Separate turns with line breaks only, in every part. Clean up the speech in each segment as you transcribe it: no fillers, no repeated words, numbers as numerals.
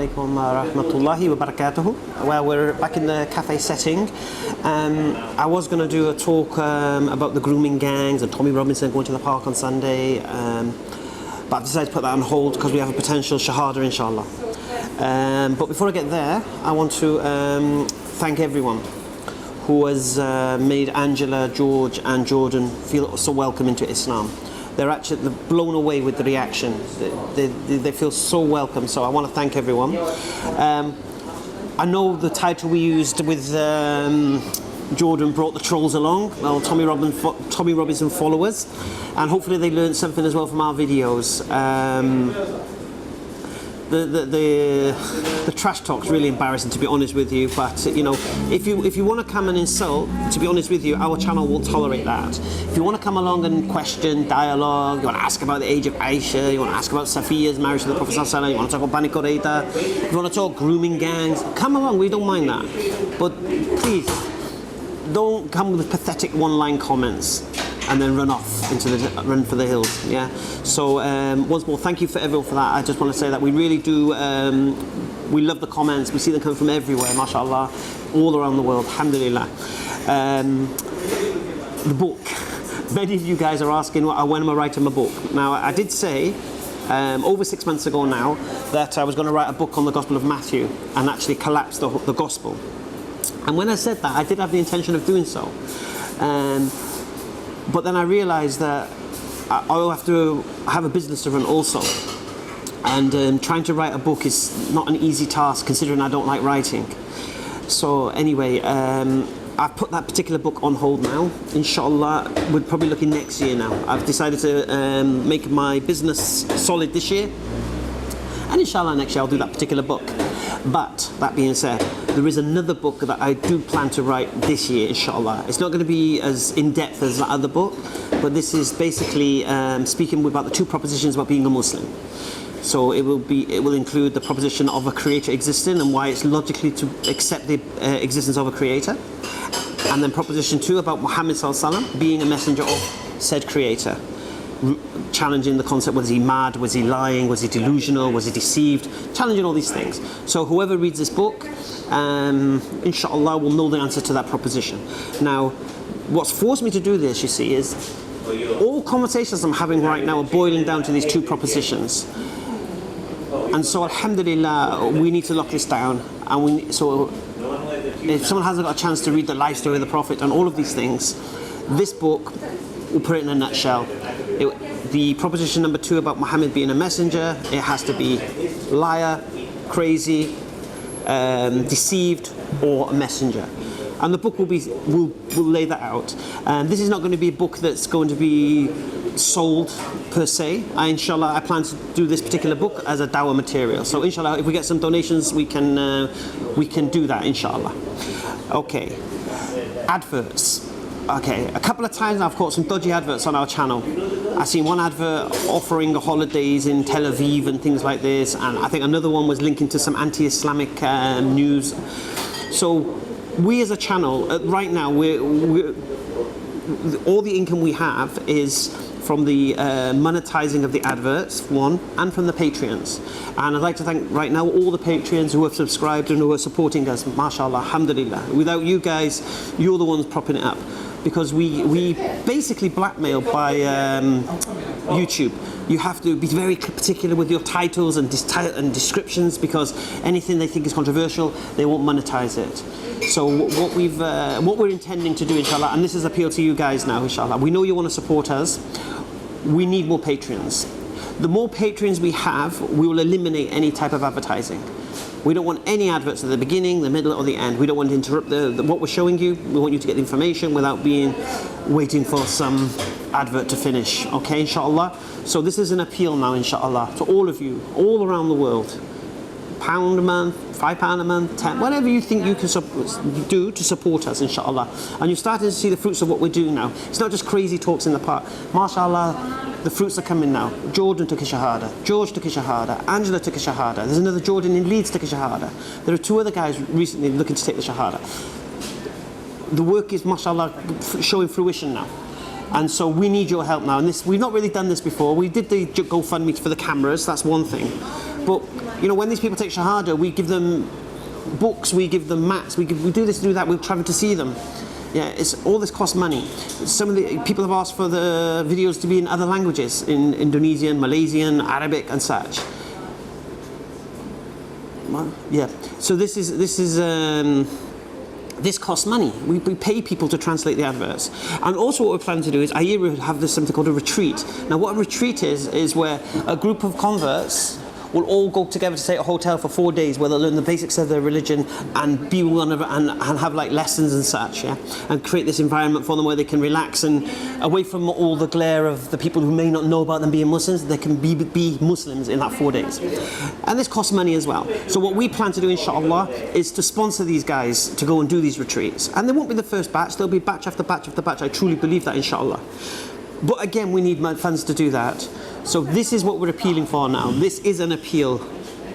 alaikum wa rahmatullahi wa barakatuhu. Well, we're back in the cafe setting. I was going to do a talk about the grooming gangs and Tommy Robinson going to the park on Sunday, but I've decided to put that on hold because we have a potential shahada, inshallah. But before I get there, I want to thank everyone who has made Angela, George and Jordan feel so welcome into Islam. They're blown away with the reaction. They feel so welcome, so I want to thank everyone. I know the title we used with Jordan brought the trolls along, well, Tommy Robinson followers, and hopefully they learned something as well from our videos. The trash talk's really embarrassing, to be honest with you, but you know, if you want to come and insult, to be honest with you, our channel won't tolerate that. If you want to come along and question, dialogue, you want to ask about the age of Aisha, you want to ask about Safiya's marriage to the Prophet ﷺ, you want to talk about Bani Qurayza, if you want to talk grooming gangs, come along, we don't mind that. But please, don't come with pathetic one-line comments and then run for the hills. Yeah. So once more, thank you for everyone for that. I just want to say that we really do. We love the comments. We see them come from everywhere, mashallah, all around the world. Alhamdulillah. The book. Many of you guys are asking when am I writing my book. Now, I did say over 6 months ago now that I was going to write a book on the Gospel of Matthew and actually collapse the Gospel. And when I said that, I did have the intention of doing so. But then I realised that I'll have to have a business to run also. And trying to write a book is not an easy task, considering I don't like writing. So anyway, I've put that particular book on hold now. Inshallah, we're probably looking next year now. I've decided to make my business solid this year. And inshallah, next year I'll do that particular book. But that being said, there is another book that I do plan to write this year, inshallah. It's not going to be as in-depth as the other book, but this is basically speaking about the two propositions about being a Muslim. So it will include the proposition of a creator existing and why it's logically to accept the existence of a creator. And then proposition 2 about Muhammad sallallahu alaihi wasallam being a messenger of said creator. Challenging the concept, was he mad, was he lying, was he delusional, was he deceived, challenging all these things. So whoever reads this book, inshallah, will know the answer to that proposition. Now, what's forced me to do this, you see, is all conversations I'm having right now are boiling down to these two propositions. And so alhamdulillah, we need to lock this down. And so if someone hasn't got a chance to read the life story of the Prophet and all of these things, this book will put it in a nutshell. The proposition number 2 about Muhammad being a messenger, it has to be liar, crazy, deceived, or a messenger. And the book will lay that out. This is not going to be a book that's going to be sold per se. Inshallah, I plan to do this particular book as a dawah material. So inshallah, if we get some donations, we can do that, inshallah. Okay, adverts. Okay, a couple of times I've caught some dodgy adverts on our channel. I've seen one advert offering holidays in Tel Aviv and things like this, and I think another one was linking to some anti-Islamic news. So we as a channel, right now, all the income we have is from the monetizing of the adverts, one, and from the Patreons. And I'd like to thank right now all the Patreons who have subscribed and who are supporting us, mashallah, alhamdulillah. Without you guys, you're the ones propping it up. Because we basically blackmail by YouTube. You have to be very particular with your titles and descriptions, because anything they think is controversial, they won't monetize it. So what we're intending to do, inshallah, and this is appeal to you guys now, inshallah. We know you want to support us. We need more Patreons. The more Patreons we have, we will eliminate any type of advertising. We don't want any adverts at the beginning, the middle, or the end. We don't want to interrupt what we're showing you. We want you to get the information without waiting for some advert to finish. Okay, inshallah. So this is an appeal now, inshallah, to all of you, all around the world. £1 a month, £5 a month, 10, whatever you think you can do to support us, inshallah. And you're starting to see the fruits of what we're doing now. It's not just crazy talks in the park. MashaAllah, the fruits are coming now. Jordan took a shahada, George took a shahada, Angela took a shahada. There's another Jordan in Leeds took a shahada. There are 2 other guys recently looking to take the shahada. The work is, mashallah, showing fruition now. And so we need your help now. And we've not really done this before. We did the GoFundMe for the cameras, that's one thing. But you know, when these people take Shahada, we give them books, we give them mats, we do this, do that. We're traveling to see them. Yeah, it's all this costs money. Some of the people have asked for the videos to be in other languages, in Indonesian, Malaysian, Arabic, and such. Yeah. So this costs money. We pay people to translate the adverts. And also what we're planning to do is, I hear we have this something called a retreat. Now what a retreat is where a group of converts will all go together to, say, a hotel for 4 days where they'll learn the basics of their religion and be one of and have like lessons and such, yeah, and create this environment for them where they can relax and away from all the glare of the people who may not know about them being Muslims, they can be Muslims in that 4 days. And this costs money as well. So what we plan to do, inshallah, is to sponsor these guys to go and do these retreats. And they won't be the first batch, there'll be batch after batch after batch. I truly believe that, inshallah. But again, we need funds to do that. So this is what we're appealing for now. This is an appeal.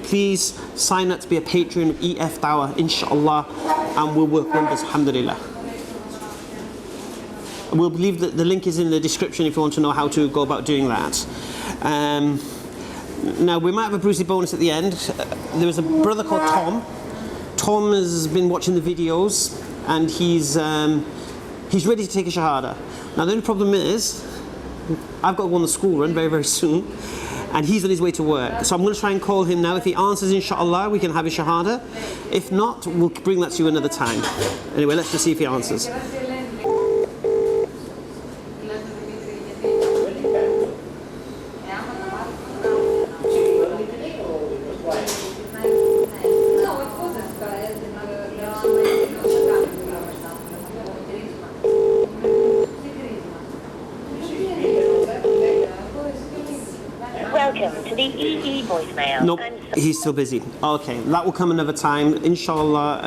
Please sign up to be a patron of EFDawah, inshallah, and we'll work wonders, alhamdulillah. And we'll leave the link is in the description if you want to know how to go about doing that. Now we might have a Brucey bonus at the end. There was a brother called Tom. Tom has been watching the videos and he's ready to take a Shahada. Now the only problem is, I've got to go on the school run very, very soon, and he's on his way to work. So I'm going to try and call him now. If he answers, inshallah, we can have a Shahada. If not, we'll bring that to you another time. Anyway, let's just see if he answers.
Welcome to the EE voicemail.
Nope, he's still busy. Okay, that will come another time, inshallah.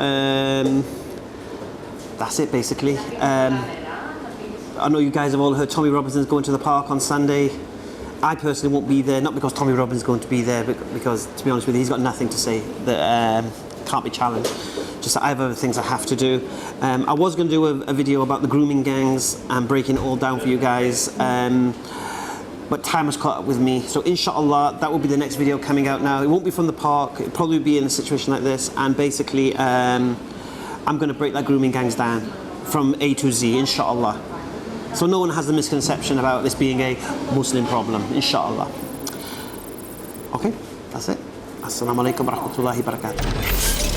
That's it, basically. I know you guys have all heard Tommy Robinson's going to the park on Sunday. I personally won't be there, not because Tommy Robinson's going to be there, but because, to be honest with you, he's got nothing to say that can't be challenged. Just that I have other things I have to do. I was going to do a video about the grooming gangs and breaking it all down for you guys. But time has caught up with me, so inshallah that will be the next video coming out now. It won't be from the park, it'll probably be in a situation like this, and basically I'm going to break that grooming gangs down from A to Z, inshallah. So no one has the misconception about this being a Muslim problem, inshallah. Okay, that's it. Assalamu alaikum wa rahmatullahi wa barakatuh.